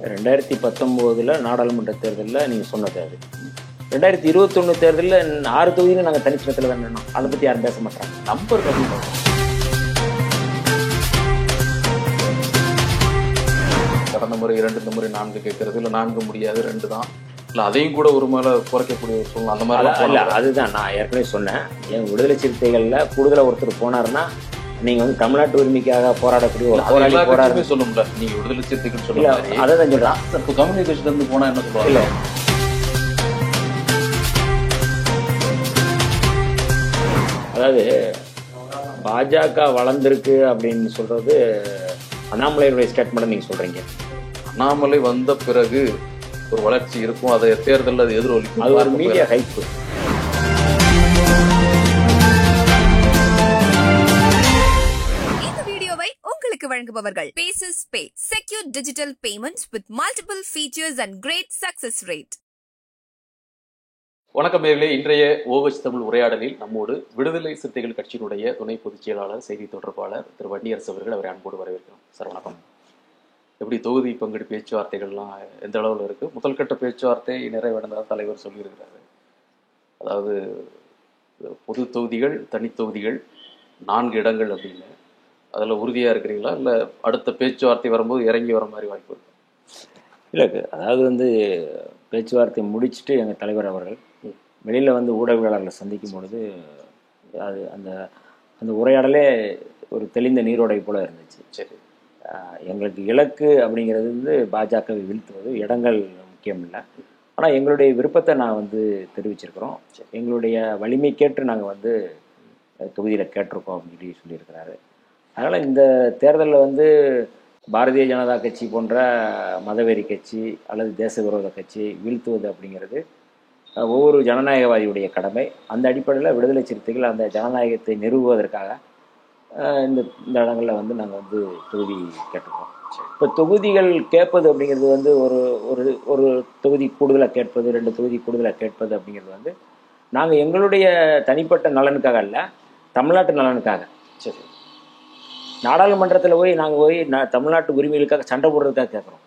2019 நாடாளுமன்ற தேர்தலில் நீங்கள் சொன்னது அது. 2021 தேர்தலில் 6 தொகுதியில் நாங்கள் தனிச்சிடத்தில் தான் நின்னோம். அதை பற்றி யாரும் பேச மாட்டாங்க. நம்பர் கம்மி. கடந்த முறை 2, இந்த முறை 4 கேட்கறது, இல்லை 4 முடியாது 2 தான், இல்லை அதையும் கூட ஒரு மேலே குறைக்கக்கூடிய ஒரு சூழ்நிலை அந்த மாதிரி இல்லை. அதுதான் நான் ஏற்கனவே சொன்னேன். என் விடுதலை சிறுத்தைகளில் கூடுதலாக ஒருத்தர் போனாருன்னா நீங்கள் வந்து தமிழ்நாட்டு உரிமைக்காக போராடக்கூடிய ஒரு போராடி சொல்லும்ல. நீங்கள் விடுதலை சிறுத்தைகள் சொல்லுங்க, அதை தான் சொல்கிறேன். இப்போ கம்யூனிஸ்ட் கட்சியிலேருந்து போனால் என்ன சொல்லுவாங்க? இல்லை, அதாவது பாஜக வளர்ந்துருக்கு அப்படின்னு சொல்றது அண்ணாமலையுடைய ஸ்டேட்மெண்ட் நீங்க சொல்றீங்க. அண்ணாமலை வந்த பிறகு ஒரு வளர்ச்சி இருக்கும், அதை தேர்தலில் அது எதிரொலிக்கும். அது ஒரு மீடியா ஹைப். இந்த வீடியோவை உங்களுக்கு வழங்குபவர்கள் பேசஸ் பே, secure digital payments with multiple features and great success rate. வணக்கம் நேயர்களே, இன்றைய OH தமிழ் உரையாடலில் நம்மோடு விடுதலை சிறுத்தைகள் கட்சியினுடைய துணை பொதுச் செயலாளர், செய்தி தொடர்பாளர் திரு வன்னியரசு அவர்கள். அவரை அன்போடு வரவேற்கிறோம். சார் வணக்கம். எப்படி தொகுதி பங்கீடு பேச்சுவார்த்தைகள்லாம் எந்த அளவில் இருக்குது? முதல் கட்ட பேச்சுவார்த்தை நிறைவடைந்ததாக தலைவர் சொல்லியிருக்கிறாரு. அதாவது பொது தொகுதிகள், தனி தொகுதிகள் 4 இடங்கள் அப்படின்னு. அதில் உறுதியாக இருக்கிறீங்களா, இல்லை அடுத்த பேச்சுவார்த்தை வரும்போது இறங்கி வர மாதிரி வாய்ப்பு இருக்கு? இல்லை, அதாவது வந்து பேச்சுவார்த்தை முடிச்சுட்டு எங்கள் தலைவர் அவர்கள் வெளியில் வந்து ஊடகவியலாளர்களை சந்திக்கும் பொழுது அது அந்த அந்த உரையாடலே ஒரு தெளிந்த நீரோடை போல இருந்துச்சு. சரி, எங்களுக்கு இலக்கு அப்படிங்கிறது வந்து பாஜகவை வீழ்த்துவது, இடங்கள் முக்கியம் இல்லை. ஆனால் எங்களுடைய விருப்பத்தை நான் வந்து தெரிவிச்சிருக்கிறோம். எங்களுடைய வலிமைக்கேற்று நாங்கள் வந்து தொகுதியில் கேட்டிருக்கோம் அப்படின்னு சொல்லியிருக்கிறாரு. அதனால் இந்த தேர்தலில் வந்து பாரதிய ஜனதா கட்சி போன்ற மதவெறி கட்சி அல்லது தேச விரோத கட்சி வீழ்த்துவது அப்படிங்கிறது ஒவ்வொரு ஜனநாயகவாதியுடைய கடமை. அந்த அடிப்படையில் விடுதலை சிறுத்தைகள் அந்த ஜனநாயகத்தை நிறுவுவதற்காக இந்த இடங்களில் வந்து நாங்கள் வந்து தொகுதி கேட்டிருக்கோம். இப்போ தொகுதிகள் கேட்பது அப்படிங்கிறது வந்து ஒரு ஒரு ஒரு தொகுதி கூடுதலாக கேட்பது, 2 தொகுதி கூடுதலாக கேட்பது அப்படிங்கிறது வந்து நாங்கள் எங்களுடைய தனிப்பட்ட நலனுக்காக அல்ல, தமிழ்நாட்டு நலனுக்காக. சரி, நாடாளுமன்றத்தில் போய் நாங்கள் போய் தமிழ்நாட்டு உரிமைகளுக்காக சண்டை போடுறதுக்காக கேட்குறோம்.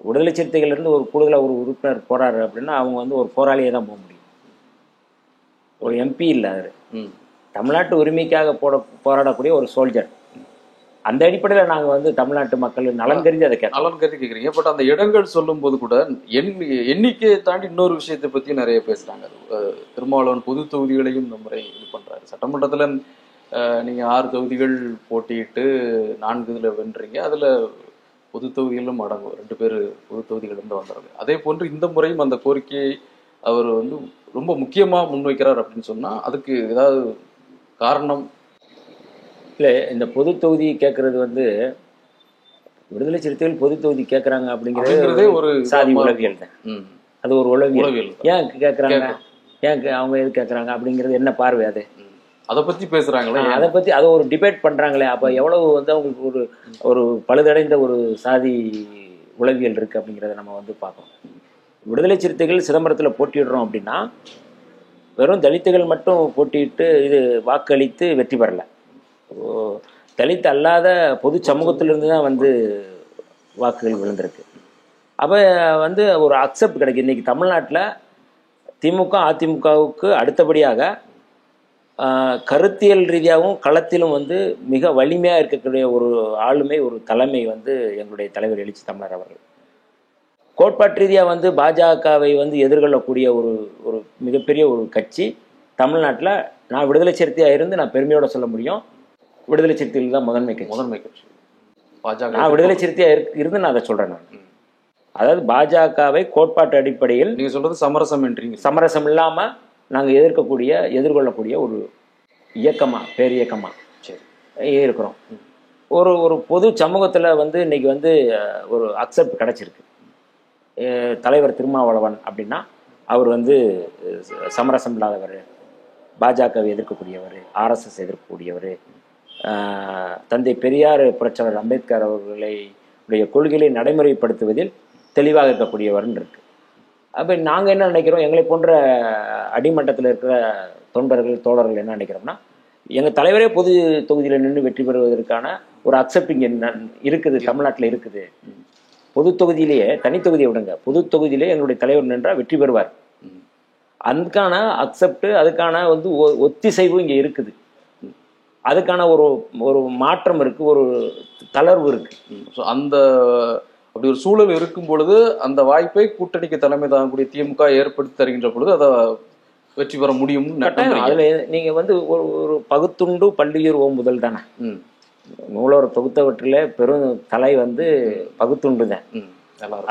விடுதலை சிறுத்தைகள்லேருந்து ஒரு கூடுதலாக ஒரு உறுப்பினர் போறாரு அப்படின்னா அவங்க வந்து ஒரு போராளியே தான் போக முடியும், ஒரு MP இல்லை. அவர் தமிழ்நாட்டு உரிமைக்காக போராடக்கூடிய ஒரு சோல்ஜர். அந்த அடிப்படையில் நாங்கள் வந்து தமிழ்நாட்டு மக்கள் நலன் கருதி அதை நலன் கருதி கேட்குறீங்க. பட் அந்த இடங்கள் சொல்லும் போது கூட எண்ணிக்கையை தாண்டி இன்னொரு விஷயத்தை பற்றி நிறைய பேசுகிறாங்க. திருமாவளவன் பொது தொகுதிகளையும் இந்த முறை இது பண்ணுறாரு. சட்டமன்றத்தில் நீங்கள் 6 தொகுதிகள் போட்டியிட்டு 4 இதில் வென்றீங்க. அதில் பொது தொகுதிகளும் அடங்கும், 2 பேர் பொது தொகுதிகளிலிருந்து வந்துடுறாங்க. அதே போன்று இந்த முறையும் அந்த கோரிக்கையை அவர் வந்து ரொம்ப முக்கியமாக முன்வைக்கிறார் அப்படின்னு சொன்னால் அதுக்கு ஏதாவது காரணம்? இல்லை, இந்த பொது தொகுதி கேட்கறது வந்து விடுதலை சிறுத்தைகள் பொது தொகுதி கேட்குறாங்க அப்படிங்கிறதே ஒரு சாதி உளவியல் தான். அது ஒரு உளவியல். ஏன் கேட்குறாங்க, ஏன் அவங்க எது கேட்குறாங்க அப்படிங்கிறது என்ன பார்வை? அது அதை பற்றி பேசுகிறாங்களே, அதை பற்றி அதை ஒரு டிபேட் பண்ணுறாங்களே. அப்போ எவ்வளவு வந்து அவங்களுக்கு ஒரு ஒரு பழுதடைந்த ஒரு சாதி உளவியல் இருக்குது அப்படிங்கிறத நம்ம வந்து பார்க்கணும். விடுதலை சிறுத்தைகள் சிதம்பரத்தில் போட்டியிடுறோம் அப்படின்னா வெறும் தலித்துகள் மட்டும் போட்டியிட்டு இது வாக்களித்து வெற்றி பெறலை. தலித் அல்லாத பொது சமூகத்திலிருந்து தான் வந்து வாக்குகள் விழுந்திருக்கு. அப்போ வந்து ஒரு அக்செப்ட் கிடைக்கும். இன்றைக்கி தமிழ்நாட்டில் திமுக அதிமுகவுக்கு அடுத்தபடியாக கருத்தியல் ரீதியாகவும் களத்திலும் வந்து மிக வலிமையாக இருக்கக்கூடிய ஒரு ஆளுமை, ஒரு தலைமை வந்து எங்களுடைய தலைவர் எழுச்சி தமிழர் அவர்கள். கோட்பாட்டு ரீதியாக வந்து பாஜகவை வந்து எதிர்கொள்ளக்கூடிய ஒரு ஒரு மிகப்பெரிய ஒரு கட்சி தமிழ்நாட்டில். நான் விடுதலை சிறுத்தையாக இருந்து நான் பெருமையோடு சொல்ல முடியும், விடுதலை சிறுத்தைகள் தான் முதன்மை கட்சி. பாஜக நான் விடுதலை சிறுத்தையாக இருந்து நான் அதை சொல்கிறேன். நான் அதாவது பாஜகவை கோட்பாட்டு அடிப்படையில் நீங்கள் சொல்கிறது சமரசம் என்றீங்க. சமரசம் இல்லாமல் நாங்கள் எதிர்கொள்ளக்கூடிய ஒரு இயக்கமாக, பேரியக்கமாக சரி இருக்கிறோம். ஒரு ஒரு பொது சமூகத்தில் வந்து இன்றைக்கி வந்து ஒரு அக்செப்ட் கிடச்சிருக்கு. தலைவர் திருமாவளவன் அப்படின்னா அவர் வந்து சமரசம் இல்லாதவர், பாஜகவை எதிர்க்கக்கூடியவர், RSS எதிர்க்கக்கூடியவர், தந்தை பெரியார் புரட்சியாளர் அம்பேத்கர் அவர்களுடைய கொள்கைகளை நடைமுறைப்படுத்துவதில் தெளிவாக இருக்கக்கூடியவர்னு இருக்குது. அப்போ நாங்கள் என்ன நினைக்கிறோம், எங்களை போன்ற அடிமட்டத்தில் இருக்கிற தொண்டர்கள், தோழர்கள் என்ன நினைக்கிறோம்னா, எங்கள் தலைவரே பொது தொகுதியில் நின்று வெற்றி பெறுவதற்கான ஒரு அக்செப்டிங் இருக்குது, தமிழ்நாட்டில் இருக்குது. பொது தொகுதியிலேயே, தனி தொகுதியை விடுங்க, பொது தொகுதியிலே எங்களுடைய தலைவர் நின்றால் வெற்றி பெறுவார். அதுக்கான அக்செப்ட், அதுக்கான வந்து ஒத்திசைவு இங்கே இருக்குது. அதுக்கான ஒரு ஒரு மாற்றம் இருக்கு, ஒரு தளர்வு இருக்கு. ஸோ அந்த அப்படி ஒரு சூழல் இருக்கும் பொழுது அந்த வாய்ப்பை கூட்டணிக்கு தலைமை தாங்கக்கூடிய திமுக ஏற்படுத்தி தருகின்ற பொழுது அதை வெற்றி பெற முடியும். அதுல நீங்க வந்து ஒரு ஒரு பகுத்துண்டு பள்ளியூர் ஓம்புதல் தானே. நூலோர தொகுத்தவற்றில பெரும் தலை வந்து பகுத்துண்டு தான்.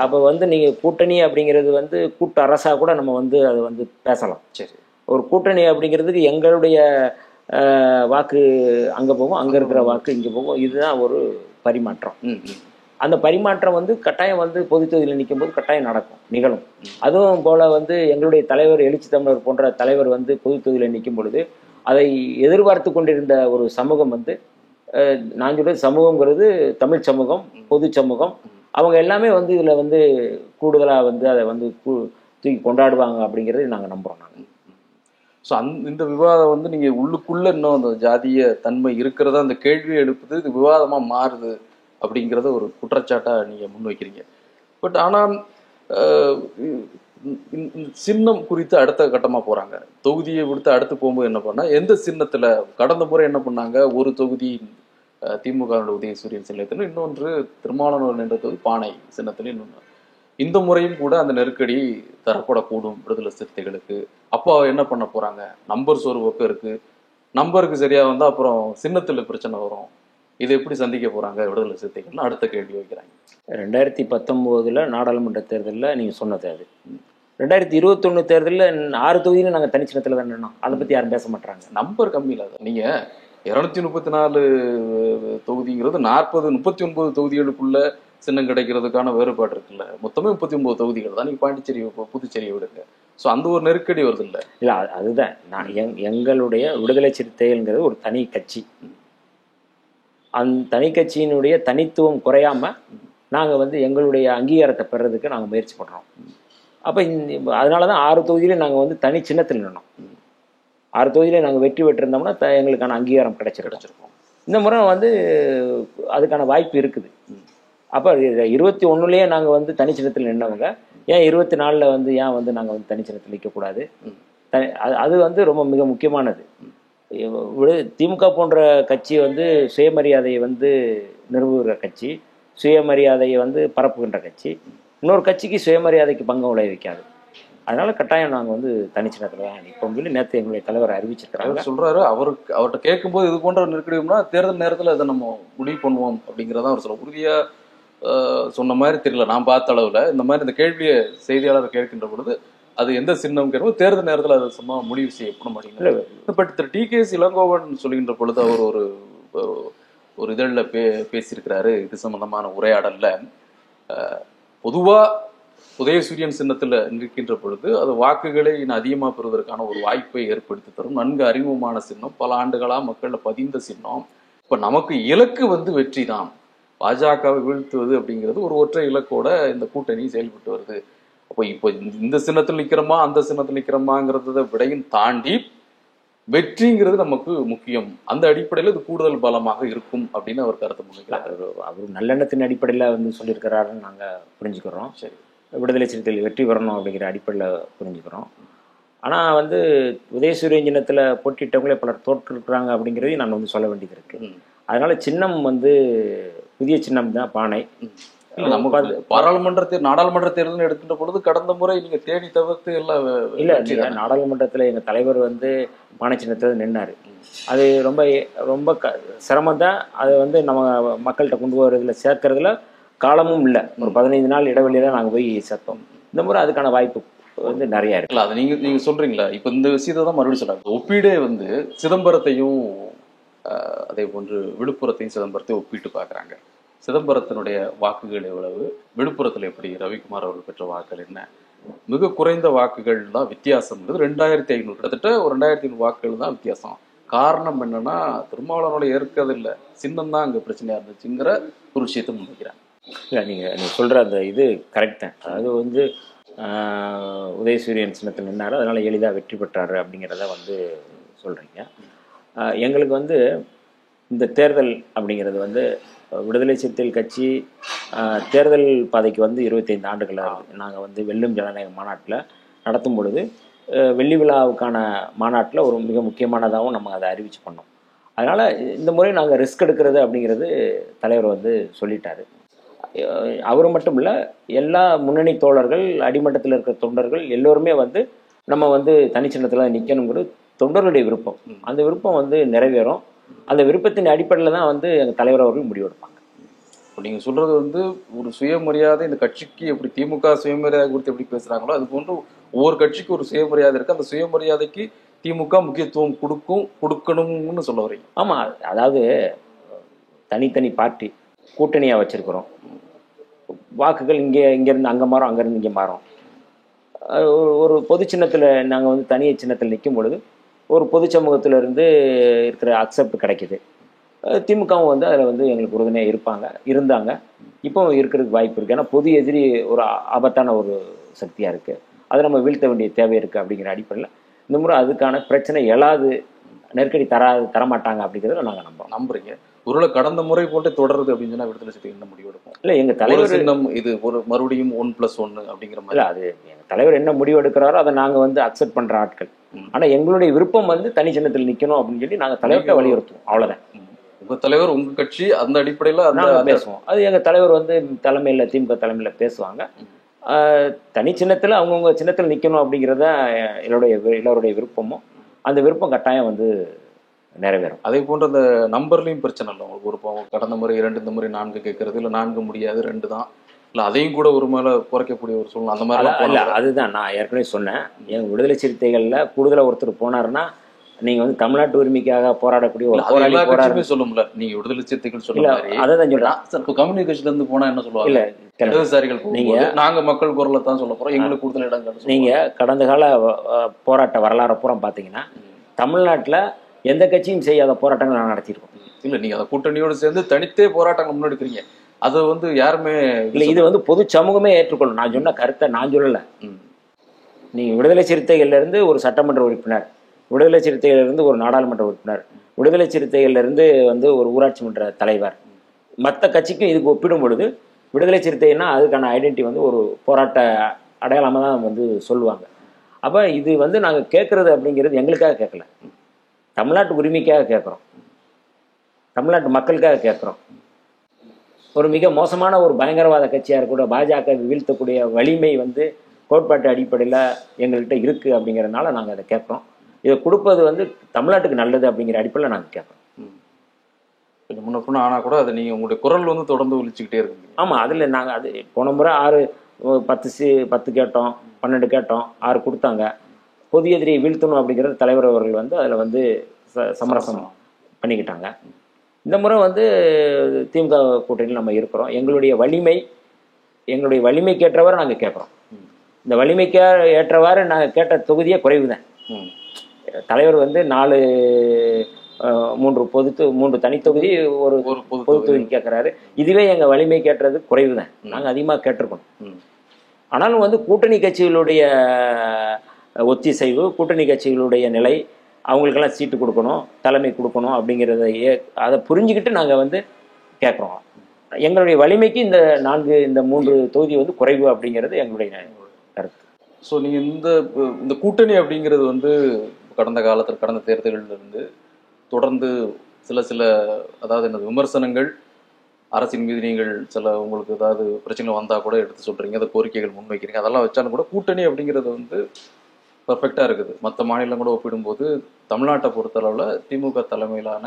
அப்போ வந்து நீங்க கூட்டணி அப்படிங்கிறது வந்து கூட்டு அரசா கூட நம்ம வந்து அதை வந்து பேசலாம். சரி, ஒரு கூட்டணி அப்படிங்கிறதுக்கு எங்களுடைய வாக்கு அங்கே போகும், அங்கே இருக்கிற வாக்கு இங்கே போகும். இதுதான் ஒரு பரிமாற்றம். அந்த பரிமாற்றம் வந்து கட்டாயம் வந்து பொது தொகுதியில் நிற்கும் போது கட்டாயம் நடக்கும், நிகழும். அதுவும் போல் வந்து எங்களுடைய தலைவர் எழுச்சி தமிழர் போன்ற தலைவர் வந்து பொது தொகுதியில் நிற்கும் பொழுது அதை எதிர்பார்த்து கொண்டிருந்த ஒரு சமூகம் வந்து, நான் சொல்றது சமூகங்கிறது தமிழ் சமூகம், பொது சமூகம், அவங்க எல்லாமே வந்து இதில் வந்து கூடுதலாக வந்து அதை வந்து தூக்கி கொண்டாடுவாங்க அப்படிங்கிறது நாங்கள் நம்புகிறோம். நாங்கள் ஸோ இந்த விவாதம் வந்து நீங்கள் உள்ளுக்குள்ளே இன்னும் அந்த ஜாதிய தன்மை இருக்கிறதா அந்த கேள்வியை எழுப்புது, இது விவாதமாக மாறுது அப்படிங்கிறத ஒரு குற்றச்சாட்டாக நீங்கள் முன்வைக்கிறீங்க. பட் ஆனால் சின்னம் குறித்து அடுத்த கட்டமாக போகிறாங்க. தொகுதியை விடுத்து அடுத்து போகும்போது என்ன பண்ணால், எந்த சின்னத்தில் கடந்த முறை என்ன பண்ணாங்க, ஒரு தொகுதி திமுக உதயசூரியன் சின்னத்தில், இன்னொன்று திருமாவளவன் என்ற தொகுதி பானை சின்னத்தில், இன்னொன்று இந்த முறையும் கூட அந்த நெருக்கடி தரப்படக்கூடும் விடுதலை சிறுத்தைகளுக்கு. அப்போ என்ன பண்ண போகிறாங்க, நம்பர் ஒரு பக்கம் இருக்குது, நம்பருக்கு சரியாக வந்தால் அப்புறம் சின்னத்தில் பிரச்சனை வரும், இதை எப்படி சந்திக்க போகிறாங்க விடுதலை சிறுத்தைகள்னு அடுத்த கேள்வி வைக்கிறாங்க. 2019 நாடாளுமன்ற தேர்தலில் நீங்கள் சொன்னது அது. 2021 தேர்தலில் 6 தொகுதியிலும் நாங்கள் தனிச்சின்னத்தில் தான் நின்னோம். அதை பற்றி யாரும் பேச மாட்டாங்க. நம்பர் கம்மியில் அது நீங்கள் 234 தொகுதிங்கிறது 39 தொகுதிகளுக்குள்ள சின்னம் கிடைக்கிறதுக்கான வேறுபாடு இருக்குல்ல. மொத்தமே 39 தொகுதிகள் தான். நீங்கள் பாண்டிச்சேரி புதுச்சேரியை விடுங்க. ஸோ அந்த ஒரு நெருக்கடி வருது இல்லை? இல்லை, அதுதான் நான் எங்களுடைய விடுதலை சிறுத்தைகள்ங்கிறது ஒரு தனி கட்சி. அந்த தனி கட்சியினுடைய தனித்துவம் குறையாமல் நாங்கள் வந்து எங்களுடைய அங்கீகாரத்தை பெறதுக்கு நாங்கள் முயற்சி பண்ணுறோம். அப்போ அதனால தான் 6 தொகுதியிலே நாங்கள் வந்து தனி சின்னத்தில் நின்னோம். 6 தொகுதியிலே நாங்கள் வெற்றி பெற்றிருந்தோம்னா எங்களுக்கான அங்கீகாரம் கிடைச்சிருக்கோம். இந்த முறை வந்து அதுக்கான வாய்ப்பு இருக்குது. அப்போ 21லேயே நாங்கள் வந்து தனிச்சின்னத்தில் நின்றவங்க ஏன் 24ல் வந்து ஏன் வந்து நாங்கள் வந்து தனிச்சின்னத்தில் நிற்கக்கூடாது? அது வந்து ரொம்ப மிக முக்கியமானது. திமுக போன்ற கட்சி வந்து சுயமரியாதையை வந்து நிறுவுகிற கட்சி, சுயமரியாதையை வந்து பரப்புகின்ற கட்சி. இன்னொரு கட்சிக்கு சுயமரியாதைக்கு பங்கம் விளைவிக்காது. அதனால கட்டாயம் நாங்கள் வந்து தனிச்சின்னத்தில் தான் நிற்போம் சொல்லி நேற்று எங்களுடைய தலைவர் அறிவிச்சிருக்காங்க. சொல்கிறாரு. அவர்கிட்ட கேட்கும்போது இது போன்ற நெருக்கடினா தேர்தல் நேரத்தில் அதை நம்ம முடிவு பண்ணுவோம் அப்படிங்கிறதான் அவர் சொல்ல உறுதியாக சொன்ன மாதிரி தெரியல. நான் பார்த்த அளவில் இந்த மாதிரி இந்த கேள்வியை செய்தியாளர் கேட்கின்ற பொழுது அது எந்த சின்னம்ங்கிறப்போ தேர்தல் நேரத்தில் அதை சும்மா முடிவு செய்யப்பட மாட்டேங்குது. பட் திரு டிகேஎஸ் இளங்கோவன் சொல்கின்ற பொழுது அவர் ஒரு இதழில் பேசியிருக்கிறாரு இது சம்பந்தமான உரையாடலில். பொதுவாக உதயசூரியன் சின்னத்தில் நிற்கின்ற பொழுது அது வாக்குகளை அதிகமாக பெறுவதற்கான ஒரு வாய்ப்பை ஏற்படுத்தி தரும் நன்கு அறிமுகமான சின்னம், பல ஆண்டுகளாக மக்களில் பதிந்த சின்னம். இப்போ நமக்கு இலக்கு வந்து வெற்றி தான், பாஜகவை வீழ்த்துவது அப்படிங்கிறது ஒரு ஒற்றை இலக்கோட இந்த கூட்டணி செயல்பட்டு வருது. அப்போ இப்போ இந்த சின்னத்தில் நிற்கிறோமா அந்த சின்னத்தில் நிற்கிறோமாங்கிறத விடையும் தாண்டி வெற்றிங்கிறது நமக்கு முக்கியம், அந்த அடிப்படையில் இது கூடுதல் பலமாக இருக்கும் அப்படின்னு அவர் கருத்து முன்வைக்கிறார். அவர் நல்லெண்ணத்தின் அடிப்படையில் வந்து சொல்லியிருக்கிறாருன்னு நாங்கள் புரிஞ்சுக்கிறோம். சரி, விடுதலை சிறுத்தைகள் வெற்றி பெறணும் அப்படிங்கிற அடிப்படையில் புரிஞ்சுக்கிறோம். ஆனால் வந்து உதயசூரியன் சின்னத்தில் போட்டிட்டவங்களே பலர் தோற்றுருக்குறாங்க அப்படிங்கிறதையும் நான் வந்து சொல்ல வேண்டியது இருக்குது. அதனால சின்னம் வந்து புதிய சின்னம் தான், பானை. நாடாளுமன்ற தேர்தல் எடுக்கின்ற பொழுது கடந்த முறை நீங்க தேடி தவிர்த்து எல்லாம் இல்லை, நாடாளுமன்றத்தில் எங்கள் தலைவர் வந்து பானை சின்னத்தில் நின்னார். அது ரொம்ப ரொம்ப சிரமம் தான். அதை வந்து நம்ம மக்கள்கிட்ட கொண்டு போகிறதுல சேர்க்கறதுல காலமும் இல்லை. ஒரு 15 நாள் இடைவெளியில நாங்கள் போய் சேர்த்தோம். இந்த முறை அதுக்கான வாய்ப்பு வந்து நிறைய இருக்கு. அது நீங்க சொல்றீங்களா? இப்போ இந்த விஷயத்தை தான் மறுபடியும் சொல்றாங்க. ஒப்பீடே வந்து சிதம்பரத்தையும் அதே போன்று விழுப்புரத்தையும் சிதம்பரத்தையும் ஒப்பிட்டு பார்க்குறாங்க. சிதம்பரத்தினுடைய வாக்குகள் எவ்வளவு, விழுப்புரத்தில் எப்படி ரவிக்குமார் அவர்கள் பெற்ற வாக்குகள் என்ன, மிக குறைந்த வாக்குகள் தான் வித்தியாசம். 2500 கிட்டத்தட்ட ஒரு 2500 வாக்குகள் தான் வித்தியாசம். காரணம் என்னன்னா திருமாவளவனோட ஏற்கதில்லை, சின்னம் தான் அங்கே பிரச்சனையாக இருந்துச்சுங்கிற ஒரு விஷயத்தை முன்வைக்கிறாங்க. இல்லை, நீங்கள் சொல்கிற அந்த இது கரெக்ட் தான். அதாவது வந்து உதயசூரியன் சின்னத்தில் நின்னார், அதனால் எளிதாக வெற்றி பெற்றார் அப்படிங்கிறத வந்து சொல்கிறீங்க. எங்களுக்கு வந்து இந்த தேர்தல் அப்படிங்கிறது வந்து விடுதலை சிறுத்தைகள் கட்சி தேர்தல் பாதைக்கு வந்து 25 ஆண்டுகளாக நாங்கள் வந்து வெல்லும் ஜனநாயக மாநாட்டில் நடத்தும் பொழுது வெள்ளி விழாவுக்கான மாநாட்டில் ஒரு மிக முக்கியமானதாகவும் நம்ம அதை அறிவிச்சு பண்ணோம். அதனால் இந்த முறை நாங்கள் ரிஸ்க் எடுக்கிறது அப்படிங்கிறது தலைவர் வந்து சொல்லிட்டாரு. அவர் மட்டும் இல்லை, எல்லா முன்னணி தோழர்கள், அடிமட்டத்தில் இருக்கிற தொண்டர்கள் எல்லோருமே வந்து நம்ம வந்து தனிச்சின்னத்தில் நிற்கணுங்கிறது தொண்டர்களுடைய விருப்பம். அந்த விருப்பம் வந்து நிறைவேறும். அந்த விருப்பத்தின் அடிப்படையில் தான் வந்து எங்கள் தலைவர் அவர்கள் முடிவெடுப்பாங்க. இப்போ நீங்கள் சொல்கிறது வந்து ஒரு சுயமரியாதை, இந்த கட்சிக்கு எப்படி திமுக சுயமரியாதை குறித்து எப்படி பேசுகிறாங்களோ அது போன்று ஒவ்வொரு கட்சிக்கும் ஒரு சுயமரியாதை இருக்குது. அந்த சுயமரியாதைக்கு திமுக முக்கியத்துவம் கொடுக்கணும்னு சொல்ல வரீங்க? ஆமாம், அதாவது தனித்தனி பார்ட்டி கூட்டணியாக வச்சுருக்கிறோம். வாக்குகள் இங்கேருந்து அங்கே மாறும், அங்கேருந்து இங்கே மாறும். ஒரு பொது சின்னத்தில் நாங்கள் வந்து தனிய சின்னத்தில் நிற்கும் பொழுது ஒரு பொது சமூகத்திலிருந்து இருக்கிற அக்செப்ட் கிடைக்கிது. திமுகவும் வந்து அதில் வந்து எங்களுக்கு உறுதுணையாக இருந்தாங்க, இப்போவும் இருக்கிறதுக்கு வாய்ப்பு இருக்குது. ஏன்னா பொது எதிரி ஒரு ஆபத்தான ஒரு சக்தியாக இருக்குது, அதை நம்ம வீழ்த்த வேண்டிய தேவை இருக்குது. அப்படிங்கிற அடிப்படையில் இந்த முறை அதுக்கான பிரச்சனை எழாது, நெருக்கடி தரமாட்டாங்க அப்படிங்கிறத நாங்கள் நம்புறீங்க. ஒருவேளை கடந்த முறை போட்டு தொடருது அப்படின்னு சொன்னால் விடுதலை சிறுத்தைகள் என்ன முடிவு எடுப்போம்? இல்லை, எங்கள் தலைவர் சின்னம் இது ஒரு மறுபடியும் 1+1 அப்படிங்கிற மாதிரி. இல்லை, அது எங்கள் தலைவர் என்ன முடிவு எடுக்கிறாரோ அதை நாங்கள் வந்து அக்செப்ட் பண்ணுற ஆட்கள். ஆனால் எங்களுடைய விருப்பம் வந்து தனி சின்னத்தில் நிற்கணும் அப்படின்னு சொல்லி நாங்கள் தலைவர்கிட்ட வலியுறுத்துவோம். அவ்வளோதான். உங்கள் தலைவர் உங்கள் கட்சி அந்த அடிப்படையில் நாங்கள் பேசுவோம். அது எங்கள் தலைவர் வந்து தலைமையில், திமுக தலைமையில் பேசுவாங்க. தனி சின்னத்தில் அவங்கவுங்க சின்னத்தில் நிற்கணும் அப்படிங்கிறத எல்லோருடைய விருப்பமும். அந்த விருப்பம் கட்டாயம் வந்து நிறைவேறும். அதே போன்ற அந்த நம்பர்லையும் பிரச்சனை இல்லை உங்களுக்கு. ஒரு கடந்த முறை 2, இந்த முறை 4 கேட்கறது, இல்லை 4 முடியாது 2 தான், இல்லை அதையும் கூட ஒரு மேலே குறைக்கக்கூடிய ஒரு சூழ்நிலை அந்த மாதிரி இல்லை. அதுதான் நான் ஏற்கனவே சொன்னேன். எங்கள் விடுதலை சிறுத்தைகளில் கூடுதலாக ஒருத்தர் போனாருன்னா நீங்கள் வந்து தமிழ்நாட்டு உரிமைக்காக போராடக்கூடிய ஒரு போராடி சொல்லும்ல. நீங்க விடுதலை சிறுத்தைகள் சொல்ல அதான் சொல்றேன். இப்போ கம்யூனிகேஷன்ல இருந்து போனா என்ன சொல்லுவாங்க? இல்ல, இடதுசாரிகள் நீங்க நாங்க மக்கள் குரலை தான் சொல்ல போறோம், எங்களுக்கு கூடுதல் இடங்கள். நீங்க கடந்த கால போராட்ட வரலாறு பூரா பாத்தீங்கன்னா தமிழ்நாட்டில் எந்த கட்சியும் செய்யாத போராட்டங்கள் நான் நடத்தியிருக்கோம். இல்ல, நீங்க அதை கூட்டணியோடு சேர்ந்து தனித்தே போராட்டங்கள் முன்னெடுக்கிறீங்க. அது வந்து யாருமே இல்லை, இது வந்து பொது சமூகமே ஏற்றுக்கொள்ளும். நான் சொன்ன கருத்தை நான் சொல்லலை. நீங்க விடுதலை சிறுத்தைகள்ல இருந்து ஒரு சட்டமன்ற உறுப்பினர், விடுதலை சிறுத்தைகளிலிருந்து ஒரு நாடாளுமன்ற உறுப்பினர், விடுதலை சிறுத்தைகளிலிருந்து வந்து ஒரு ஊராட்சி மன்ற தலைவர், மற்ற கட்சிக்கும் இதுக்கு ஒப்பிடும் பொழுது விடுதலை சிறுத்தைன்னா அதுக்கான ஐடென்டிட்டி வந்து ஒரு போராட்ட அடையாளமாக தான் வந்து சொல்லுவாங்க. அப்போ இது வந்து நாங்கள் கேட்குறது அப்படிங்கிறது எங்களுக்காக கேட்கல, தமிழ்நாட்டு உரிமைக்காக கேட்குறோம், தமிழ்நாட்டு மக்களுக்காக கேட்குறோம். ஒரு மிக மோசமான ஒரு பயங்கரவாத கட்சியாக கூட பாஜக வீழ்த்தக்கூடிய வலிமை வந்து கோட்பாட்டு அடிப்படையில் எங்கள்கிட்ட இருக்குது. அப்படிங்கிறதுனால நாங்கள் அதை கேட்குறோம். இதை கொடுப்பது வந்து தமிழ்நாட்டுக்கு நல்லது அப்படிங்கிற அடிப்படையில் நாங்கள் கேட்குறோம். கொஞ்சம் முன்ன பின்ன ஆனால் கூட அதை நீங்கள் உங்களுடைய குரல் வந்து தொடர்ந்து ஒழிச்சுக்கிட்டே இருக்குங்க. ஆமாம், அதில் நாங்கள் அது போன முறை 10 கேட்டோம், 12 கேட்டோம், 6 கொடுத்தாங்க. பொது எதிரியை வீழ்த்தணும் அப்படிங்கிறது தலைவர் அவர்கள் வந்து அதில் வந்து சமரசம் பண்ணிக்கிட்டாங்க. இந்த முறை வந்து திமுக கூட்டணியில் நம்ம இருக்கிறோம். எங்களுடைய வலிமைக்கு ஏற்றவாறு நாங்கள் கேட்குறோம். இந்த வலிமைக்கு ஏற்றவாறு நாங்கள் கேட்ட தொகுதியே குறைவு தான். தலைவர் வந்து 3 தனித்தொகுதி ஒரு பொது தொகுதி கேட்குறாரு. இதுவே எங்கள் வலிமை கேட்டுறது குறைவு தான். நாங்கள் அதிகமாக கேட்டிருக்கோம். ஆனாலும் வந்து கூட்டணி கட்சிகளுடைய ஒத்திசைவு, கூட்டணி கட்சிகளுடைய நிலை, அவங்களுக்கெல்லாம் சீட்டு கொடுக்கணும், தலைமை கொடுக்கணும் அப்படிங்கிறத அதை புரிஞ்சுக்கிட்டு நாங்கள் வந்து கேட்குறோம். எங்களுடைய வலிமைக்கு இந்த 3 தொகுதி வந்து குறைவு அப்படிங்கிறது எங்களுடைய கருத்து. ஸோ நீங்கள் இந்த கூட்டணி அப்படிங்கிறது வந்து கடந்த காலத்தில், கடந்த தேர்தலிலிருந்து தொடர்ந்து சில அதாவது என்ன விமர்சனங்கள், அரசின் மீது நீங்கள் உங்களுக்கு ஏதாவது பிரச்சனை வந்தால் கூட எடுத்து சொல்கிறீங்க, அதை கோரிக்கைகள் முன்வைக்கிறீங்க, அதெல்லாம் வச்சாலும் கூட கூட்டணி அப்படிங்கிறது வந்து பர்ஃபெக்டாக இருக்குது. மற்ற மாநிலம் கூட ஒப்பிடும்போது தமிழ்நாட்டை பொறுத்தளவில் திமுக தலைமையிலான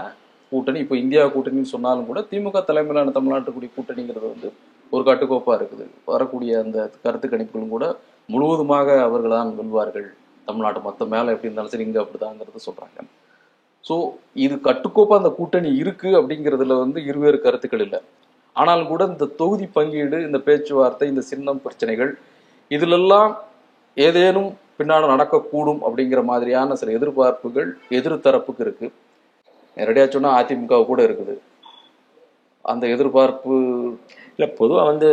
கூட்டணி, இப்போ இந்தியா கூட்டணின்னு சொன்னாலும் கூட திமுக தலைமையிலான தமிழ்நாட்டுக்குடி கூட்டணிங்கிறது வந்து ஒரு கட்டுக்கோப்பாக இருக்குது. வரக்கூடிய அந்த கருத்து கணிப்புகளும் கூட முழுவதுமாக அவர்கள் தான் வெல்வார்கள், தமிழ்நாட்டு மற்ற மேலே எப்படி இருந்தாலும் சரி இங்கே அப்படிதாங்கிறது சொல்கிறாங்க. ஸோ இது கட்டுக்கோப்பாக அந்த கூட்டணி இருக்குது அப்படிங்கிறதுல வந்து இருவேறு கருத்துக்கள் இல்லை. ஆனாலும் கூட இந்த தொகுதி பங்கீடு, இந்த பேச்சுவார்த்தை, இந்த சின்னம் பிரச்சனைகள், இதிலெல்லாம் ஏதேனும் பின்னால் நடக்கக்கூடும் அப்படிங்கிற மாதிரியான சில எதிர்பார்ப்புகள் எதிர்த்தரப்புக்கு இருக்குது. நேரடியாக சொன்னால் அதிமுக கூட இருக்குது. அந்த எதிர்பார்ப்பு இல்லை, பொதுவாக வந்து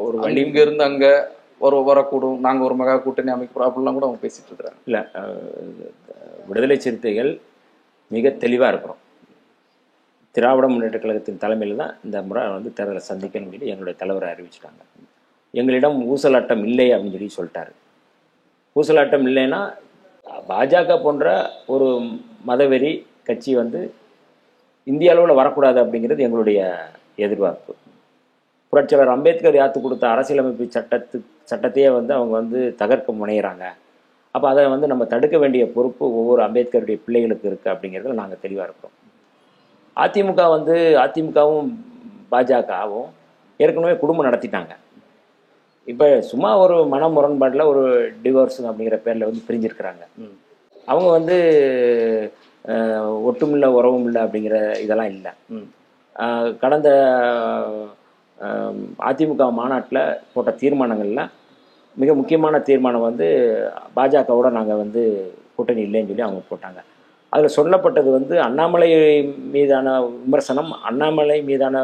ஒரு இங்கேருந்து அங்கே வரக்கூடும், நாங்கள் ஒரு மெகா கூட்டணி அமைக்கிறோம் அப்படிலாம் கூட அவங்க பேசிட்டு இருக்கிறாங்க. இல்லை, விடுதலை சிறுத்தைகள் மிக தெளிவாக இருக்கிறோம். திராவிட முன்னேற்ற கழகத்தின் தலைமையில் தான் இந்த முறை வந்து தேர்தலை சந்திக்கணும்னு சொல்லி எங்களுடைய தலைவரை அறிவிச்சிட்டாங்க. எங்களிடம் ஊசலாட்டம் இல்லை அப்படின்னு சொல்லி சொல்லிட்டாரு. ஊசலாட்டம் இல்லைன்னா பாஜக போன்ற ஒரு மதவெறி கட்சி வந்து இந்திய அளவில் வரக்கூடாது அப்படிங்கிறது எங்களுடைய எதிர்பார்ப்பு. புரட்சியாளர் அம்பேத்கர் யாத்து கொடுத்த அரசியலமைப்பு சட்டத்தையே வந்து அவங்க வந்து தகர்க்க முனைகிறாங்க. அப்போ அதை வந்து நம்ம தடுக்க வேண்டிய பொறுப்பு ஒவ்வொரு அம்பேத்கருடைய பிள்ளைகளுக்கு இருக்குது அப்படிங்கிறதுல நாங்கள் தெளிவாக இருக்கிறோம். அதிமுகவும் பாஜகவும் ஏற்கனவே குடும்பம் நடத்திட்டாங்க. இப்போ சும்மா ஒரு மன முரண்பாட்டில் ஒரு டிவோர்ஸ் அப்படிங்கிற பேரில் வந்து பிரிஞ்சிருக்கிறாங்க. அவங்க வந்து ஒட்டுமில்லை உறவும் இல்லை அப்படிங்கிற இதெல்லாம் இல்லை. கடந்த அதிமுக மாநாட்டில் போட்ட தீர்மானங்களில் மிக முக்கியமான தீர்மானம் வந்து பாஜகவோட நாங்கள் வந்து கூட்டணி இல்லைன்னு சொல்லி அவங்க போட்டாங்க. அதில் சொல்லப்பட்டது வந்து அண்ணாமலை மீதான விமர்சனம், அண்ணாமலை மீதான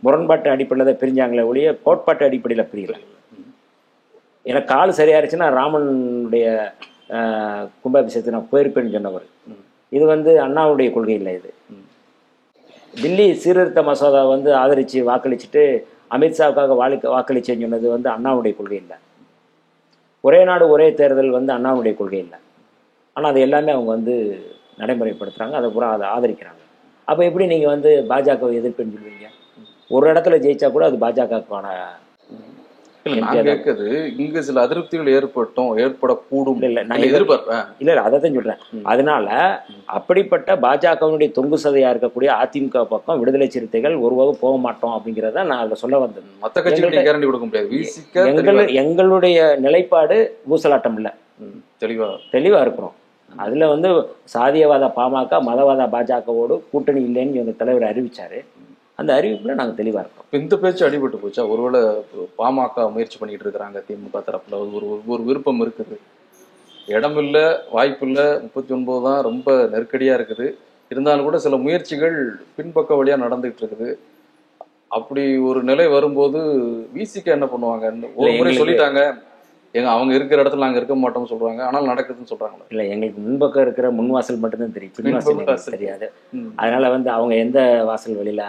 முரண்பாட்டு அடிப்படையில் தான் பிரிஞ்சாங்களே ஒழிய கோட்பாட்டு அடிப்படையில் பிரியலை. எனக்கு கால் சரியாயிருச்சுன்னா ராமனுடைய கும்பாபிஷேகத்தை நான் போயிருப்பேன்னு சொன்னவர். இது வந்து அண்ணாவுடைய கொள்கை இல்லை. இது தில்லி சீர்திருத்த மசோதா வந்து ஆதரித்து வாக்களிச்சுட்டு அமித்ஷாவுக்காக வாக்களிச்சேன்னு சொன்னது வந்து அண்ணாவுடைய கொள்கை இல்லை. ஒரே நாடு ஒரே தேர்தல் வந்து அண்ணாவுடைய கொள்கை இல்லை. ஆனால் அது எல்லாமே அவங்க வந்து நடைமுறைப்படுத்துகிறாங்க, அதை பூரா அதை ஆதரிக்கிறாங்க. அப்போ எப்படி நீங்கள் வந்து பாஜகவை எதிர்ப்புன்னு சொல்லுவீங்க? ஒரு இடத்துல ஜெயிச்சா கூட அது பாஜகவுக்கான கேட்குது. இங்க சில அதிருப்திகள் ஏற்படக்கூடும் இல்லை அதை தான் சொல்றேன். அதனால அப்படிப்பட்ட பாஜகவினுடைய தொங்கு சதையா இருக்கக்கூடிய அதிமுக பக்கம் விடுதலை சிறுத்தைகள் ஒருவாக போக மாட்டோம் அப்படிங்கிறத நான் அதில் சொல்ல வந்தேன். மற்ற கட்சிகளுக்கு கேரண்டி கொடுக்க முடியாது. எங்களுடைய நிலைப்பாடு ஊசலாட்டம் இல்லை, தெளிவா இருக்கிறோம். அதுல வந்து சாதியவாத பாமக மதவாத பாஜகவோடு கூட்டணி இல்லைன்னு எங்க தலைவர் அறிவிச்சாரு. அந்த அறிவிப்புல நாங்க தெளிவா இருக்கோம். இந்த பேச்சு அடிபட்டு போச்சா? ஒருவேளை பாமக முயற்சி பண்ணிட்டு இருக்கிறாங்க, திமுக தரப்புல ஒரு விருப்பம் இருக்குது, இடம் இல்லை, வாய்ப்பு இல்லை, 39 தான் ரொம்ப நெருக்கடியா இருக்குது, இருந்தாலும் கூட சில முயற்சிகள் பின்பக்க வழியா நடந்துகிட்டு இருக்குது. அப்படி ஒரு நிலை வரும்போது விசிக என்ன பண்ணுவாங்க? ஒரு முறை சொல்லிட்டாங்க, அவங்க இருக்கிற இடத்துல நாங்க இருக்க மாட்டோம்னு சொல்றாங்க, ஆனால் நடக்குதுன்னு சொல்றாங்க. இல்ல, எங்களுக்கு முன்பக்கம் இருக்கிற முன்வாசல் மட்டும்தான் தெரியும், பின்வாசல் தெரியாது. அதனால வந்து அவங்க எந்த வாசல் வழியில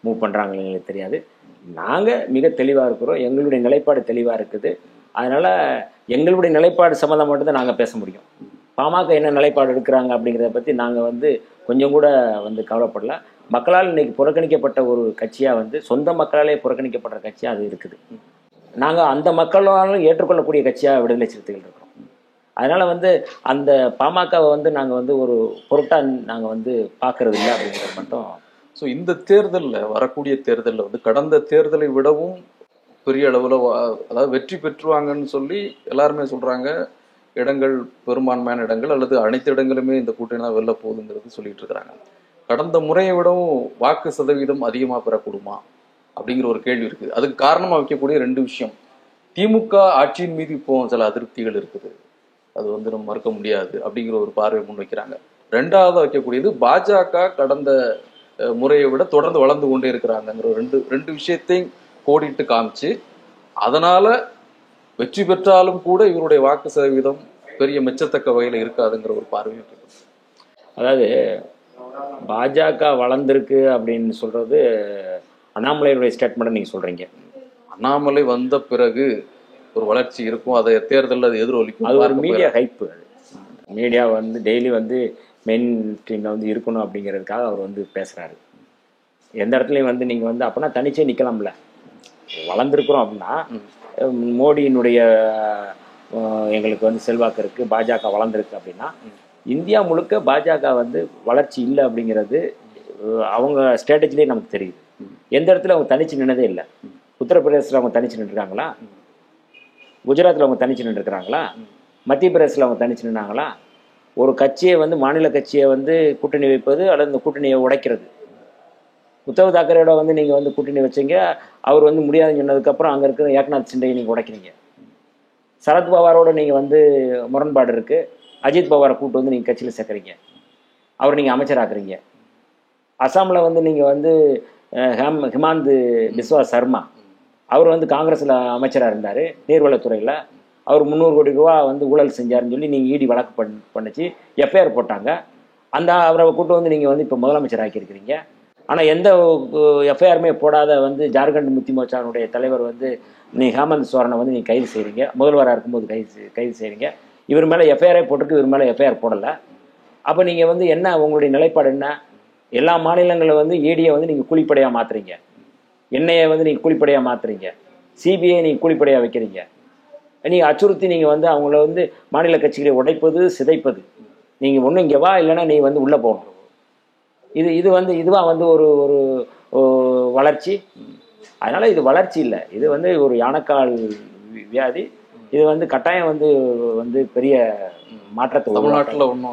மூவ் பண்றாங்கன்னு எங்களுக்கு தெரியாது. நாங்க மிக தெளிவா இருக்கிறோம், எங்களுடைய நிலைப்பாடு தெளிவா இருக்குது. அதனால எங்களுடைய நிலைப்பாடு சம்மந்தம் மட்டும்தான் நாங்க பேச முடியும். பாமக என்ன நிலைப்பாடு எடுக்கிறாங்க அப்படிங்கிறத பத்தி நாங்க வந்து கொஞ்சம் கூட வந்து கவலைப்படல. மக்களால் இன்னைக்கு புறக்கணிக்கப்பட்ட ஒரு கட்சியா வந்து சொந்த மக்களாலே புறக்கணிக்கப்படுற கட்சியா அது இருக்குது. நாங்கள் அந்த மக்களாலும் ஏற்றுக்கொள்ளக்கூடிய கட்சியாக விடுதலை சிறுத்தைகள் இருக்கிறோம். அதனால் வந்து அந்த பாமகவை வந்து நாங்கள் வந்து ஒரு பொருட்டாக நாங்கள் வந்து பார்க்கறது இல்லை அப்படிங்கிறது மட்டும். ஸோ இந்த தேர்தலில், வரக்கூடிய தேர்தலில் வந்து கடந்த தேர்தலை விடவும் பெரிய அளவில் அதாவது வெற்றி பெற்றுவாங்கன்னு சொல்லி எல்லாருமே சொல்கிறாங்க. இடங்கள் பெரும்பான்மையான இடங்கள் அல்லது அனைத்து இடங்களுமே இந்த கூட்டணி தான் வெளில போகுதுங்கிறது சொல்லிட்டு இருக்கிறாங்க. கடந்த முறையை விடவும் வாக்கு சதவீதம் அதிகமாக பெறக்கூடுமா அப்படிங்கிற ஒரு கேள்வி இருக்குது. அதுக்கு காரணமாக வைக்கக்கூடிய 2 விஷயம். திமுக ஆட்சியின் மீது இப்போ சில அதிருப்திகள் இருக்குது, அது வந்து நம்ம மறுக்க முடியாது அப்படிங்கிற ஒரு பார்வை முன்வைக்கிறாங்க. 2வது வைக்கக்கூடியது பாஜக கடந்த முறையை விட தொடர்ந்து வளர்ந்து கொண்டே இருக்கிறாங்கிற ரெண்டு விஷயத்தையும் கோடிட்டு காமிச்சு, அதனால வெற்றி பெற்றாலும் கூட இவருடைய வாக்கு சதவீதம் பெரிய மெச்சத்தக்க வகையில் இருக்காதுங்கிற ஒரு பார்வை. அதாவது பாஜக வளர்ந்துருக்கு அப்படின்னு சொல்றது அண்ணாமலையுடைய ஸ்டேட்மெண்ட் நீங்க சொல்றீங்க. அண்ணாமலை வந்த பிறகு ஒரு வளர்ச்சி இருக்கும், அதை தேர்தலில் அது எதிரொலிக்கும். அது ஒரு மீடியா ஹைப்பு. மீடியா வந்து டெய்லி வந்து மெயின் ஸ்ட்ரீமில் வந்து இருக்கணும் அப்படிங்கிறதுக்காக அவர் வந்து பேசுகிறாரு. எந்த இடத்துலையும் வந்து நீங்கள் வந்து அப்போனா தனிச்சே நிற்கலாம்ல. வளர்ந்துருக்குறோம் அப்படின்னா மோடியினுடைய எங்களுக்கு வந்து செல்வாக்கு இருக்குது, பாஜக வளர்ந்துருக்கு அப்படின்னா இந்தியா முழுக்க பாஜக வந்து வளர்ச்சி இல்லை அப்படிங்கிறது அவங்க ஸ்ட்ராட்டஜிலே நமக்கு தெரியுது. எந்த இடத்துல அவங்க தனிச்சு நின்னதே இல்லை. உத்தரப்பிரதேசில் அவங்க தனிச்சு நின்றுருக்காங்களா? குஜராத்தில் அவங்க தனிச்சு நின்றுருக்கிறாங்களா? மத்திய பிரதேசில் அவங்க தனிச்சு நின்னாங்களா? ஒரு கட்சியை வந்து மாநில கட்சியை வந்து கூட்டணி வைப்பது அல்லது இந்த கூட்டணியை உடைக்கிறது. உத்தவ் தாக்கரேயோட வந்து நீங்கள் வந்து கூட்டணி வச்சீங்க, அவர் வந்து முடியாதுன்னு சொன்னதுக்கப்புறம் அங்கே இருக்கிற ஏக்நாத் சிண்டையை நீங்கள் உடைக்கிறீங்க. சரத்பவாரோட நீங்கள் வந்து முரண்பாடு இருக்குது, அஜித் பவாரை கூட்டு வந்து நீங்கள் கட்சியில் சேர்க்குறீங்க, அவர் நீங்கள் அமைச்சராக்குறீங்க. அசாமில் வந்து நீங்கள் வந்து ஹிமாந்த் பிஸ்வா சர்மா, அவர் வந்து காங்கிரஸில் அமைச்சராக இருந்தார் நீர்வளத்துறையில், அவர் 300 கோடி ரூபா வந்து ஊழல் செஞ்சாருன்னு சொல்லி நீங்கள் இடி வழக்கு பண்ணிச்சு, எஃப்ஐஆர் போட்டாங்க. அந்த அவரை கூட்டு வந்து நீங்கள் வந்து இப்போ முதலமைச்சர் ஆக்கியிருக்கிறீங்க. ஆனால் எந்த எஃப்ஐஆருமே போடாத வந்து ஜார்க்கண்ட் முக்தி மோர்ச்சானுடைய தலைவர் வந்து நீ ஹேமந்த் சோரனை வந்து நீ கைது செய்கிறீங்க, முதல்வராக இருக்கும்போது கைது செய்கிறீங்க, இவர் மேலே எஃப்ஐஆரே போட்டிருக்கு, இவர் மேலே எஃப்ஐஆர் போடலை. அப்போ நீங்கள் வந்து என்ன உங்களுடைய நிலைப்பாடு என்ன? எல்லா மாநிலங்களில் வந்து ஈடியை வந்து நீங்கள் கூலிப்படையாக மாற்றுறீங்க, என்ஐஏ வந்து நீங்கள் கூலிப்படையாக மாற்றுறீங்க, சிபிஐ நீங்கள் கூலிப்படையாக வைக்கிறீங்க, நீங்கள் அச்சுறுத்தி நீங்கள் வந்து அவங்கள வந்து மாநில கட்சிகளை உடைப்பது சிதைப்பது. நீங்கள் ஒன்றும் இங்கே வா, இல்லைன்னா நீ வந்து உள்ளே போகணும். இது வந்து இதுவாக வந்து ஒரு ஒரு வளர்ச்சி. அதனால் இது வளர்ச்சி இல்லை, இது வந்து ஒரு யானைக்கால் வியாதி. இது வந்து கட்டாயம் வந்து வந்து பெரிய மாற்றத்தை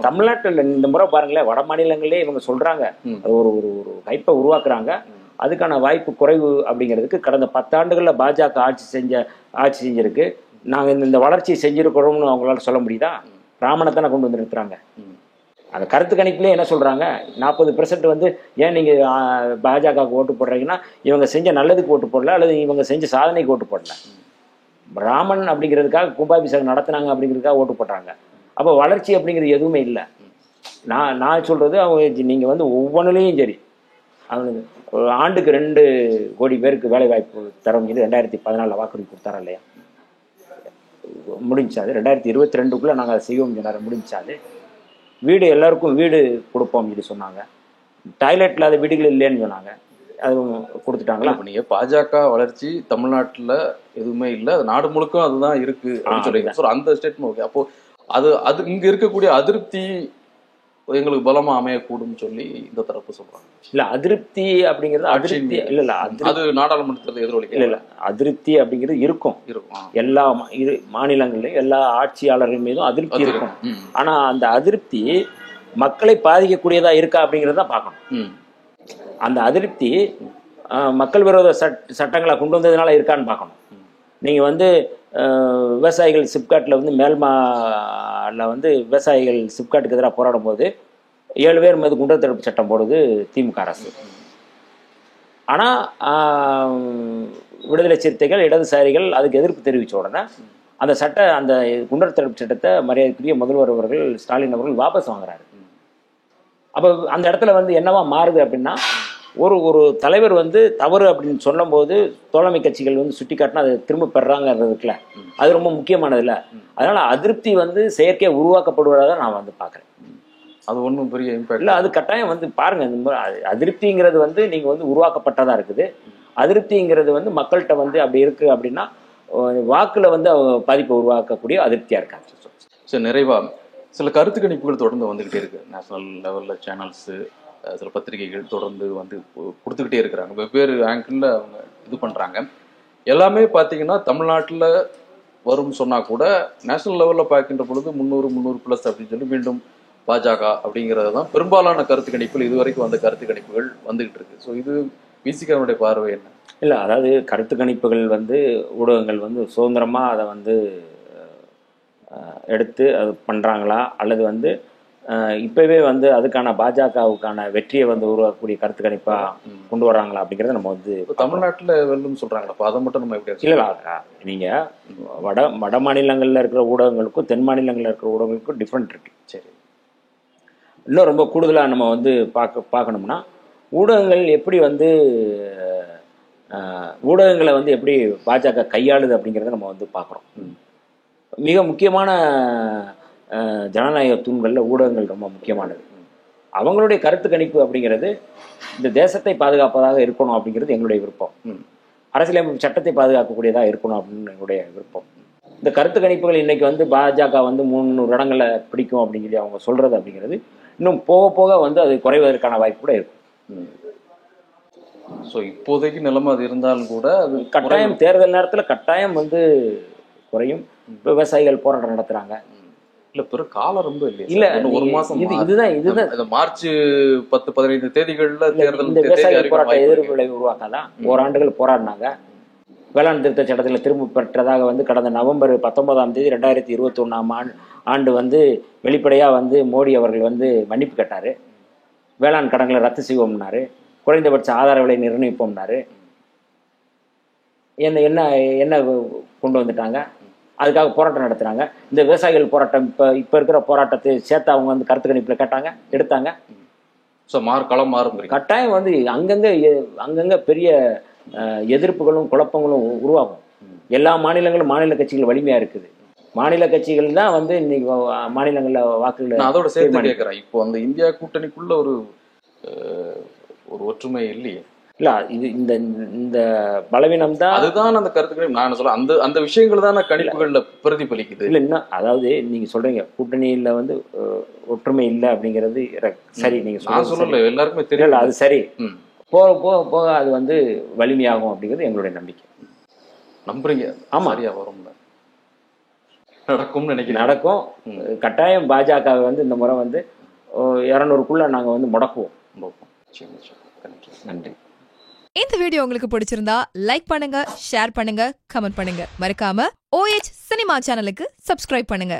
தமிழ்நாட்டில் இந்த முறை பாருங்களேன், வட மாநிலங்களே இவங்க சொல்கிறாங்க, ஒரு ஒரு ஒரு ஹைப்பை உருவாக்குறாங்க. அதுக்கான வாய்ப்பு குறைவு அப்படிங்கிறதுக்கு கடந்த 10 ஆண்டுகளில் பாஜக ஆட்சி செஞ்சிருக்கு. நாங்கள் இந்த வளர்ச்சி செஞ்சுருக்கிறோம்னு அவங்களால சொல்ல முடியுதா? ராமனை தானே கொண்டு வந்து நிறுத்துறாங்க. அந்த கருத்து கணிப்புலேயே என்ன சொல்கிறாங்க, 40% வந்து ஏன் நீங்கள் பாஜகவுக்கு ஓட்டு போடுறீங்கன்னா இவங்க செஞ்ச நல்லதுக்கு ஓட்டு போடல, அல்லது இவங்க செஞ்ச சாதனைக்கு ஓட்டு போடல, ராமன் அப்படிங்கிறதுக்காக கும்பாபிஷேகம் நடத்துனாங்க அப்படிங்கிறதுக்காக ஓட்டு போடுறாங்க. அப்போ வளர்ச்சி அப்படிங்கிறது எதுவுமே இல்லை. நான் சொல்கிறது, அவங்க நீங்கள் வந்து ஒவ்வொன்றுலேயும் சரி, அவனுக்கு ஆண்டுக்கு 2 கோடி பேருக்கு வேலை வாய்ப்பு தர முடியுது. 2014 வாக்குறுதி கொடுத்தாரா இல்லையா? முடிஞ்சாது. 2022க்குள்ளே நாங்கள் அதை செய்வோம் சொன்னார், முடிஞ்சாது. வீடு எல்லாருக்கும் வீடு கொடுப்போம் இது சொன்னாங்க. டாய்லெட் இல்லாத வீடுகள் இல்லைன்னு சொன்னாங்க, அது கொடுத்துட்டாங்களா? நீங்கள் பாஜக வளர்ச்சி தமிழ்நாட்டில் எதுவுமே இல்லை, அது நாடு முழுக்க அதுதான் இருக்கு அப்படின்னு சொல்றீங்க. ஸோ அந்த ஸ்டேட்மெண்ட் ஓகே. அப்போ அது இங்க இருக்கக்கூடிய அதிருப்தி எங்களுக்கு பலமா அமையக்கூடும் சொல்லி இந்த தரப்பு சொல்றாங்க. இல்ல அதிருப்தி அப்படிங்கிறது அதிருப்தி இல்ல அது நாடாளுமன்றத்தில் எதிரொலிக்க இல்ல அதிருப்தி அப்படிங்கிறது இருக்கும் எல்லா மாநிலங்களிலும் எல்லா ஆட்சியாளர்கள் மீதும் அதிருப்தி இருக்கும். ஆனா அந்த அதிருப்தி மக்களை பாதிக்கக்கூடியதா இருக்கா அப்படிங்கிறத பார்க்கணும். அந்த அதிருப்தி மக்கள் விரோத சட்டங்களை கொண்டு வந்ததுனால இருக்கான்னு பார்க்கணும். நீங்க வந்து விவசாயிகள் சிப்காட்டில் வந்து மேல்மால வந்து விவசாயிகள் சிப்காட்டுக்கு எதிராக போராடும் போது 7 பேர் மீது குண்டர் தடுப்பு சட்டம் போடுது திமுக அரசு. ஆனால் விடுதலை சிறுத்தைகள் இடதுசாரிகள் அதுக்கு எதிர்ப்பு தெரிவித்த உடனே அந்த குண்டர் தடுப்பு சட்டத்தை மரியாதைக்குரிய முதல்வர் அவர்கள் ஸ்டாலின் அவர்கள் வாபஸ் வாங்குறாரு. அப்போ அந்த இடத்துல வந்து என்னவா மாறுது அப்படின்னா, ஒரு தலைவர் வந்து தவறு அப்படின்னு சொல்லும் போது தோழமை கட்சிகள் வந்து சுட்டி காட்டினா அதை திரும்ப பெறாங்கிறதுக்குல அது ரொம்ப முக்கியமானது இல்லை. அதனால அதிருப்தி வந்து செயற்கையை உருவாக்கப்படுவதாக நான் வந்து பார்க்குறேன். அது ஒன்றும் பெரிய இம்பாக்ட் இல்லை, அது கட்டாயம் வந்து பாருங்க, இந்த அதிருப்திங்கிறது வந்து நீங்கள் வந்து உருவாக்கப்பட்டதாக இருக்குது. அதிருப்திங்கிறது வந்து மக்கள்கிட்ட வந்து அப்படி இருக்கு அப்படின்னா வாக்குல வந்து பாதிப்பை உருவாக்கக்கூடிய அதிருப்தியாக இருக்காங்க. சரி, நிறைவா சில கருத்து கணிப்புகள் தொடர்ந்து வந்துகிட்டே இருக்கு. நேஷனல் லெவலில் சேனல்ஸு சில பத்திரிகைகள் தொடர்ந்து வந்து கொடுத்துக்கிட்டே இருக்கிறாங்க. வெவ்வேறு ஆங்கிளில் அவங்க இது பண்ணுறாங்க. எல்லாமே பார்த்தீங்கன்னா தமிழ்நாட்டில் வரும் சொன்னால் கூட நேஷனல் லெவலில் பார்க்கின்ற பொழுது 300+ அப்படின்னு சொல்லி மீண்டும் பாஜக அப்படிங்கிறது தான் பெரும்பாலான கருத்து கணிப்புகள் இதுவரைக்கும் வந்த கருத்து கணிப்புகள் வந்துகிட்டு இருக்கு. ஸோ இது விசிகாவுடைய பார்வை என்ன? இல்லை, அதாவது கருத்து கணிப்புகள் வந்து ஊடகங்கள் வந்து சுதந்திரமாக அதை வந்து எடுத்து அது பண்ணுறாங்களா, அல்லது வந்து இப்போவே வந்து அதுக்கான பாஜகவுக்கான வெற்றியை வந்து உருவாக்கக்கூடிய கருத்து கணிப்பாக கொண்டு வர்றாங்களா அப்படிங்கிறத நம்ம வந்து தமிழ்நாட்டில் வெல்லும் சொல்கிறாங்களா? அப்போ அதை மட்டும் நம்ம எப்படி இல்லை, நீங்கள் வட மாநிலங்களில் இருக்கிற ஊடகங்களுக்கும் தென் மாநிலங்களில் இருக்கிற ஊடகங்களுக்கும் டிஃப்ரெண்ட் இருக்கு. சரி, இன்னும் ரொம்ப கூடுதலாக நம்ம வந்து பார்க்கணும்னா ஊடகங்கள் எப்படி வந்து ஊடகங்களை வந்து எப்படி பாஜக கையாளுது அப்படிங்கிறத நம்ம வந்து பார்க்குறோம். மிக முக்கியமான ஜனநாயக தூண்களில் ஊடகங்கள் ரொம்ப முக்கியமானது. அவங்களுடைய கருத்து கணிப்பு அப்படிங்கிறது இந்த தேசத்தை பாதுகாப்பதாக இருக்கணும் அப்படிங்கிறது எங்களுடைய விருப்பம். அரசியலமைப்பு சட்டத்தை பாதுகாக்கக்கூடியதாக இருக்கணும் அப்படின்னு எங்களுடைய விருப்பம். இந்த கருத்து கணிப்புகள் இன்னைக்கு வந்து பாஜக வந்து 300 இடங்களை பிடிக்கும் அப்படின்னு சொல்லி அவங்க சொல்றது அப்படிங்கிறது இன்னும் போக போக வந்து அது குறைவதற்கான வாய்ப்பு கூட இருக்கும். ஸோ இப்போதைக்கு நிலைமை அது இருந்தாலும் கூட அது கட்டாயம் தேர்தல் நேரத்தில் கட்டாயம் வந்து குறையும். விவசாயிகள் போராட்டம் நடத்துறாங்க. இல்ல பிற காலம் ரொம்ப இல்ல, ஒரு மாசம் இதுதான் மார்ச் 10-15 தேதிகள்ல தேர்தல் இந்த விவசாயிகள் போராட்ட எதிர்ப்பு விளைவு உருவாக்காதான். ஓராண்டுகள் போராடினாங்க. வேளாண் திருத்த சட்டத்தில் திரும்ப பெற்றதாக வந்து கடந்த நவம்பர் 19ஆம் தேதி 2021ஆம் ஆண்டு வந்து வெளிப்படையாக வந்து மோடி அவர்கள் வந்து மன்னிப்பு கேட்டார். வேளாண் கடன்களை ரத்து செய்வோம்னாரு, குறைந்தபட்ச ஆதார விலை நிர்ணயிப்போம்னாரு. என்ன என்ன கொண்டு வந்துட்டாங்க, அதுக்காக போராட்டம் நடத்துகிறாங்க. இந்த விவசாயிகள் போராட்டம் இப்போ இருக்கிற போராட்டத்தை சேர்த்து அவங்க வந்து கருத்து கணிப்பில் கேட்டாங்க, எடுத்தாங்க. ஸோ களம் மாறும். கட்டாயம் வந்து அங்கங்க பெரிய எதிர்ப்புகளும் குழப்பங்களும் உருவாகும். எல்லா மாநிலங்களும் மாநில கட்சிகள் வலிமையா இருக்குது. மாநில கட்சிகள் தான் வந்து இன்னைக்கு மாநிலங்கள்ல வாக்குகள். நான் அதோட சேர்த்து கேட்கிறேன், இப்போ அந்த இந்தியா கூட்டணிக்குள்ள ஒரு ஒற்றுமை இல்லையே. இல்ல இது இந்த பலவீனம் தான். அதுதான் அந்த கருத்துக்களை நான் சொல்ல அந்த விஷயங்கள் தான் கணிப்புகள்ல பிரதிபலிக்குது. இல்ல இன்னும் அதாவது நீங்க சொல்றீங்க கூட்டணியில வந்து ஒற்றுமை இல்லை அப்படிங்கிறது சரி. நீங்க நான் சொல்லல, எல்லாருக்குமே தெரியல, அது சரி. போக போக போக அது வந்து வலிமையாகும் அப்படிங்கிறது எங்களுடைய நம்பிக்கை. நம்புறீங்க? ஆமா, சரியா வரும், நடக்கும் நினைக்கிறேன். நடக்கும் கட்டாயம். பாஜக வந்து இந்த முறை வந்து 200க்குள்ள நாங்க வந்து முடக்குவோம். நன்றி. இந்த வீடியோ உங்களுக்கு பிடிச்சிருந்தா லைக் பண்ணுங்க, ஷேர் பண்ணுங்க, கமெண்ட் பண்ணுங்க. மறக்காம OH சினிமா சேனலுக்கு சப்ஸ்கிரைப் பண்ணுங்க.